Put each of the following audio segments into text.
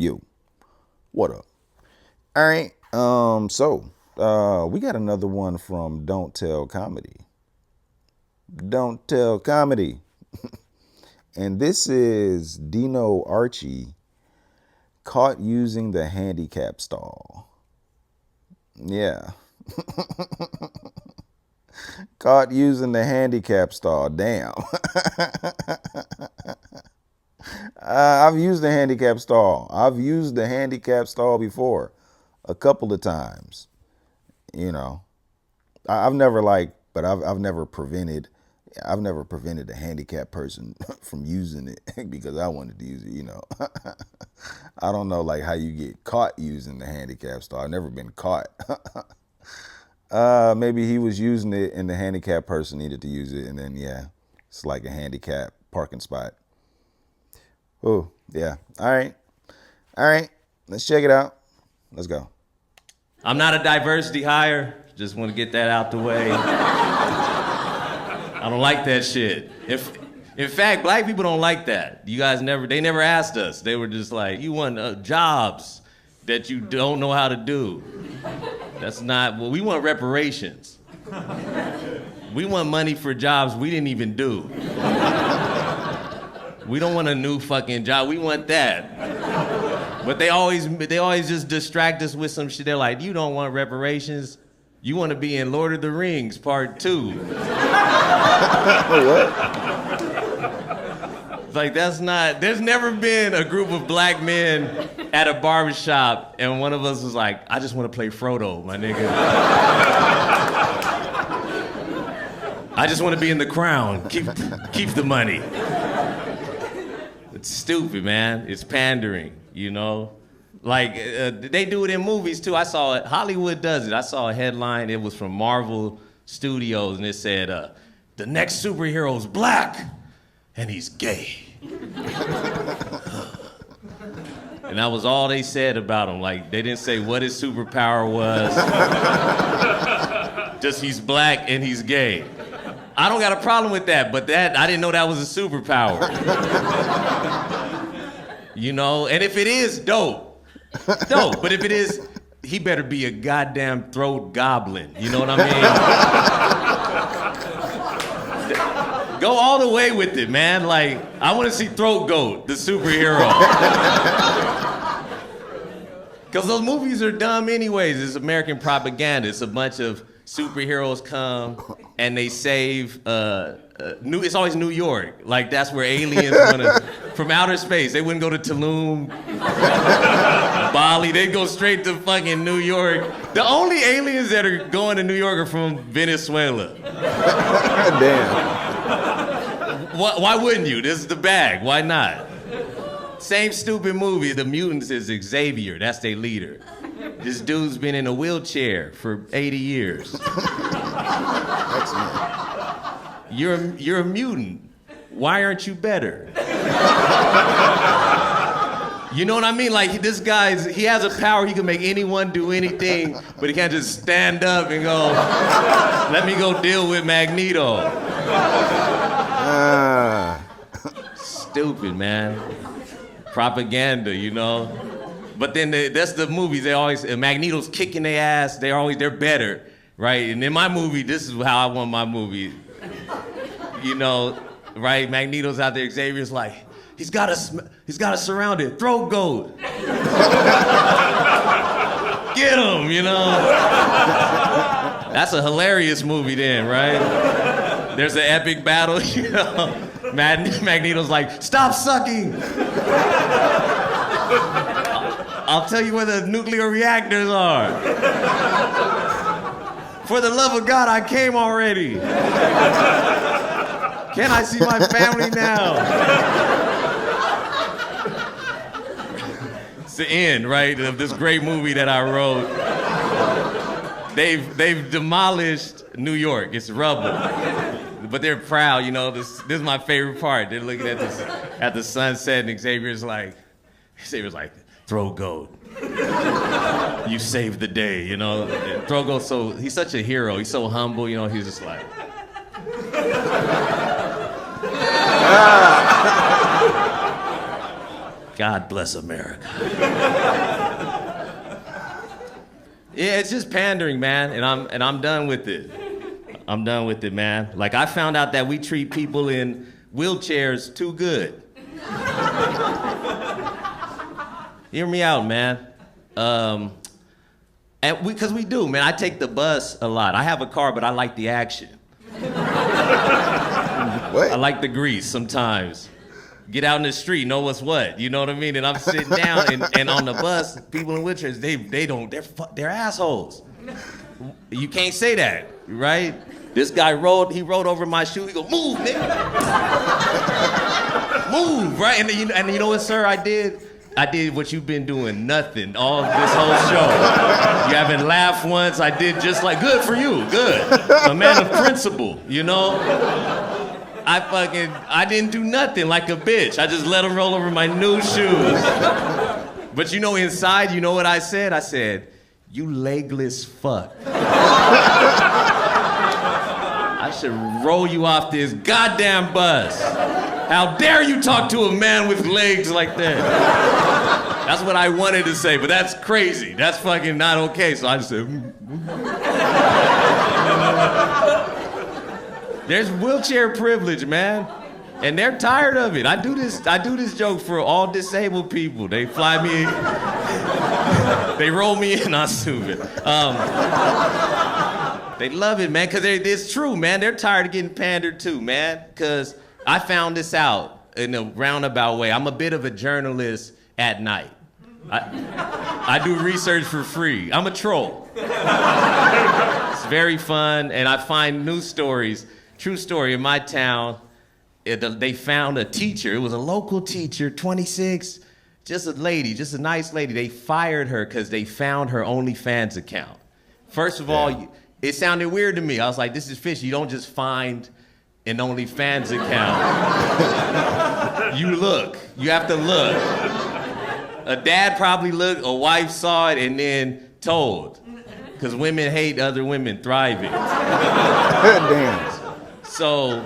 You. What up? All right. We got another one from Don't Tell Comedy. Don't Tell Comedy. And this is Dino Archie caught using the handicap stall. Yeah. Caught using the handicap stall. Damn. I've used the handicap stall. I've used the handicap stall before a couple of times. You know, I've never but I've never prevented a handicapped person from using it because I wanted to use it, I don't know how you get caught using the handicap stall. I've never been caught. Maybe he was using it and the handicapped person needed to use it, and then it's like a handicapped parking spot. Oh, yeah. All right. Let's check it out. Let's go. I'm not a diversity hire. Just want to get that out the way. I don't like that shit. In fact, black people don't like that. You guys they never asked us. They were just like, you want jobs that you don't know how to do. That's not, we want reparations. We want money for jobs we didn't even do. We don't want a new fucking job. We want that. But they always just distract us with some shit. They're like, you don't want reparations. You want to be in Lord of the Rings Part 2. What? It's like, there's never been a group of black men at a barbershop and one of us was like, I just want to play Frodo, my nigga. I just want to be in the crown. Keep the money. It's stupid, man. It's pandering, they do it in movies, too. I saw it. Hollywood does it. I saw a headline. It was from Marvel Studios, and it said, the next superhero is black, and he's gay. And that was all they said about him. They didn't say what his superpower was. Just he's black and he's gay. I don't got a problem with that, but I didn't know that was a superpower. And if it is, dope. But if it is, he better be a goddamn throat goblin. You know what I mean? Go all the way with it, man. I want to see Throat Goat, the superhero. Because those movies are dumb anyways. It's American propaganda. It's a bunch of superheroes come and they save it's always New York. That's where aliens from outer space. They wouldn't go to Tulum, Bali. They'd go straight to fucking New York. The only aliens that are going to New York are from Venezuela. Damn. Why wouldn't you? This is the bag. Why not? Same stupid movie. The mutants is Xavier. That's their leader. This dude's been in a wheelchair for 80 years. You're a mutant. Why aren't you better? You know what I mean? This he has a power. He can make anyone do anything, but he can't just stand up and go, let me go deal with Magneto. Stupid, man. Propaganda, But then that's the movies. They always, Magneto's kicking their ass. They're better, right? And in my movie, this is how I want my movie. Right? Magneto's out there. Xavier's like, he's got us surrounded. Throat Goat. Get him, That's a hilarious movie then, right? There's an epic battle, Magneto's like, stop sucking. I'll tell you where the nuclear reactors are. For the love of God, I came already. Can I see my family now? It's the end, right, of this great movie that I wrote. They've demolished New York. It's rubble. But they're proud, This is my favorite part. They're looking at the sunset, and Xavier's like, Throat Goat. You saved the day, Throat Goat, he's such a hero. He's so humble, he's just like. God bless America. Yeah, it's just pandering, man, and I'm done with it. I'm done with it, man. Like, I found out that we treat people in wheelchairs too good. Hear me out, man. And because we do, man. I take the bus a lot. I have a car, but I like the action. What? I like the grease sometimes. Get out in the street, know what's what. You know what I mean? And I'm sitting down, and on the bus, people in wheelchairs, they're assholes. You can't say that, right? This guy rode over my shoe. He go, move, nigga. Move, right? And you know what, sir, I did what you've been doing, nothing, all this whole show. You haven't laughed once. I did just like, good for you, good. A man of principle, you know? I didn't do nothing like a bitch. I just let him roll over my new shoes. But you know, inside, you know what I said? I said, you legless fuck. I should roll you off this goddamn bus. How dare you talk to a man with legs like that? That's what I wanted to say, but that's crazy. That's fucking not okay. So I just said, There's wheelchair privilege, man. And they're tired of it. I do this joke for all disabled people. They fly me, they roll me in, I'm stupid. They love it, man, because it's true, man. They're tired of getting pandered to, man, because I found this out in a roundabout way. I'm a bit of a journalist at night. I do research for free. I'm a troll. It's very fun, and I find news stories. True story, in my town, they found a teacher. It was a local teacher, 26, just a lady, just a nice lady. They fired her because they found her OnlyFans account. First of all, it sounded weird to me. I was like, this is fishy. You don't just find an OnlyFans account. You look. You have to look. A dad probably looked, a wife saw it, and then told. Because women hate other women thriving. Damn. So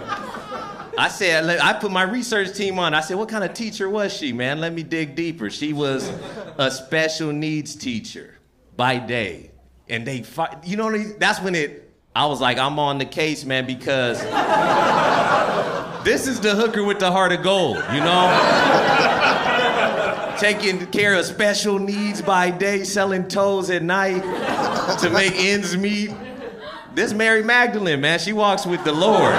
I said, I put my research team on. I said, what kind of teacher was she, man? Let me dig deeper. She was a special needs teacher by day. And you know, that's when I was like, I'm on the case, man, because this is the hooker with the heart of gold, you know? Taking care of special needs by day, selling toes at night to make ends meet. This Mary Magdalene, man, she walks with the Lord.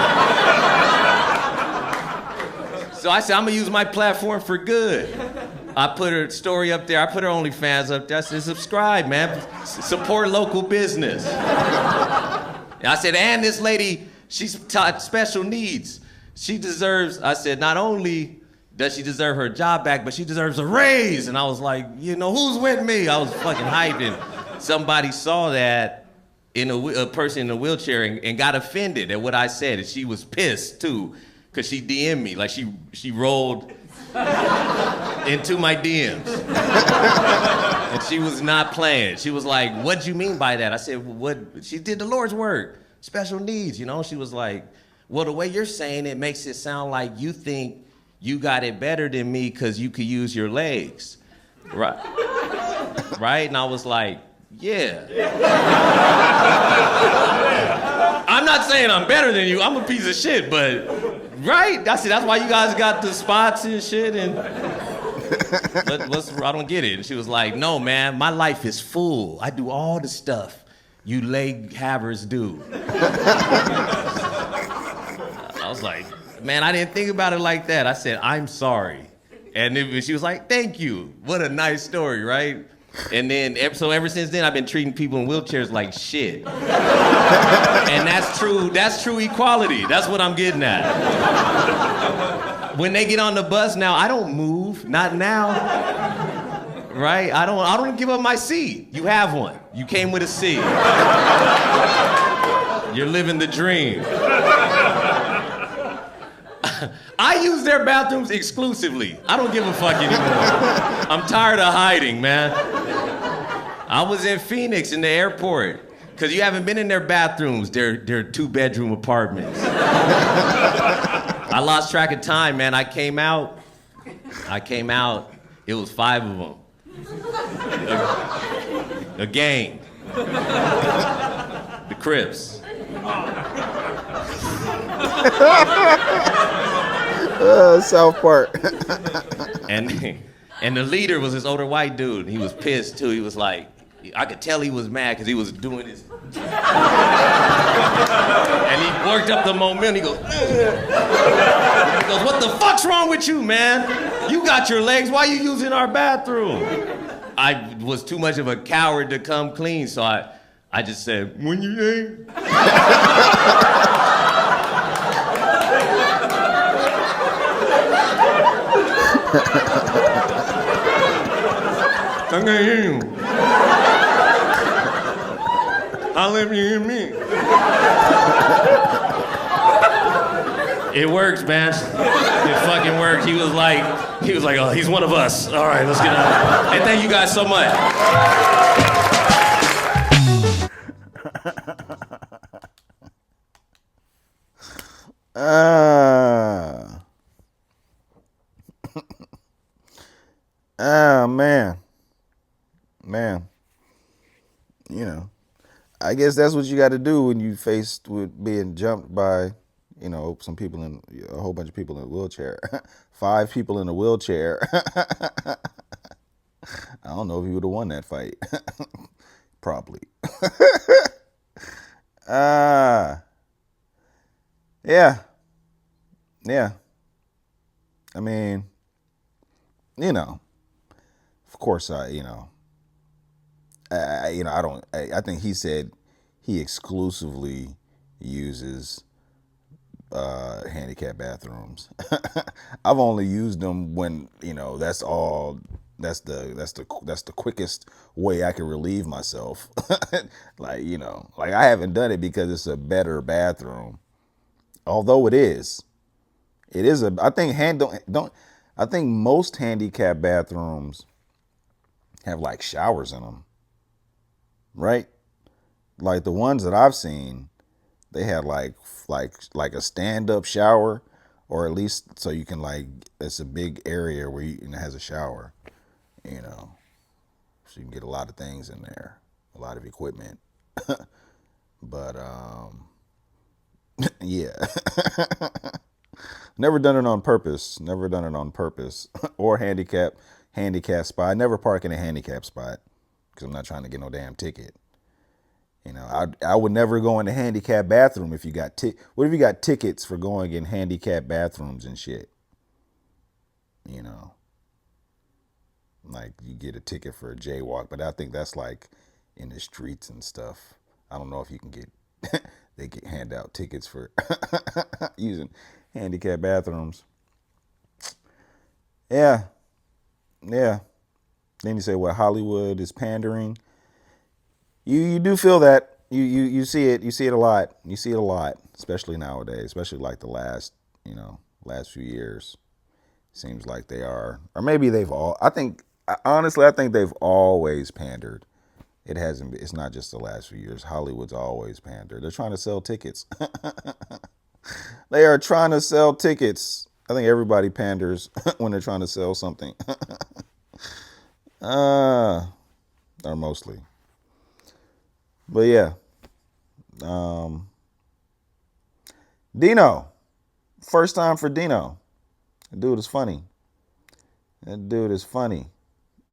So I said, I'm gonna use my platform for good. I put her story up there. I put her OnlyFans up there. I said, subscribe, man. Support local business. And I said, and this lady, she's taught special needs. She deserves, I said, not only does she deserve her job back, but she deserves a raise. And I was like, you know, who's with me? I was fucking hyping. Somebody saw that in a person in a wheelchair and got offended at what I said. And she was pissed, too, because she DM'd me. Like, she rolled into my DMs. And she was not playing. She was like, what'd you mean by that? I said, what? She did the Lord's work, special needs, you know? She was like, well, the way you're saying it makes it sound like you think you got it better than me because you could use your legs. Right? Right? And I was like, yeah. I'm not saying I'm better than you. I'm a piece of shit, but right? I said, that's why you guys got the spots and shit. And I don't get it. And she was like, no, man, my life is full. I do all the stuff you leg havers do. I was like, man, I didn't think about it like that. I said, I'm sorry. And she was like, thank you. What a nice story, right? And then, so ever since then, I've been treating people in wheelchairs like shit. And that's true equality. That's what I'm getting at. When they get on the bus now, I don't move, not now. Right? I don't give up my seat. You have one. You came with a seat. You're living the dream. I use their bathrooms exclusively. I don't give a fuck anymore. I'm tired of hiding, man. I was in Phoenix in the airport, because you haven't been in their bathrooms. They're 2-bedroom apartments. I lost track of time, man. I came out, It was 5 of them. A gang. The Crips. South Park. And the leader was this older white dude. He was pissed too. He was like, I could tell he was mad because he was doing this. And he worked up the momentum. He goes, what the fuck's wrong with you, man? You got your legs. Why you using our bathroom? I was too much of a coward to come clean, so I just said, when you ain't. I can't hear you. I'll let you hear me. It works, man. It fucking worked. He was like, oh, he's one of us. All right, let's get on. And thank you guys so much. Man. You know, I guess that's what you got to do when you faced with being jumped by, some people a whole bunch of people in a wheelchair. 5 people in a wheelchair. I don't know if he would have won that fight. Probably. Yeah. I mean, of course, I think he said he exclusively uses handicapped bathrooms. I've only used them when that's all. That's the quickest way I can relieve myself. like I haven't done it because it's a better bathroom. Although it is a. I think I think most handicapped bathrooms have like showers in them, right? Like the ones that I've seen, they had like a stand-up shower, or at least so you can it's a big area where it has a shower, so you can get a lot of things in there, a lot of equipment. But yeah, never done it on purpose. Or handicap spot. I never park in a handicap spot because I'm not trying to get no damn ticket. I would never go in the handicap bathroom if you got what if you got tickets for going in handicap bathrooms and shit? Like you get a ticket for a jaywalk, but I think that's like in the streets and stuff. I don't know if you can get they hand out tickets for using handicap bathrooms. Yeah. Then you say what Hollywood is pandering. You do feel that. You see it. You see it a lot. Especially nowadays, especially like the last few years. Seems like they are, or maybe they've all. I think they've always pandered. It hasn't. It's not just the last few years. Hollywood's always pandered. They're trying to sell tickets. They are trying to sell tickets. I think everybody panders when they're trying to sell something. Or mostly. But yeah. Dino. First time for Dino. That dude is funny.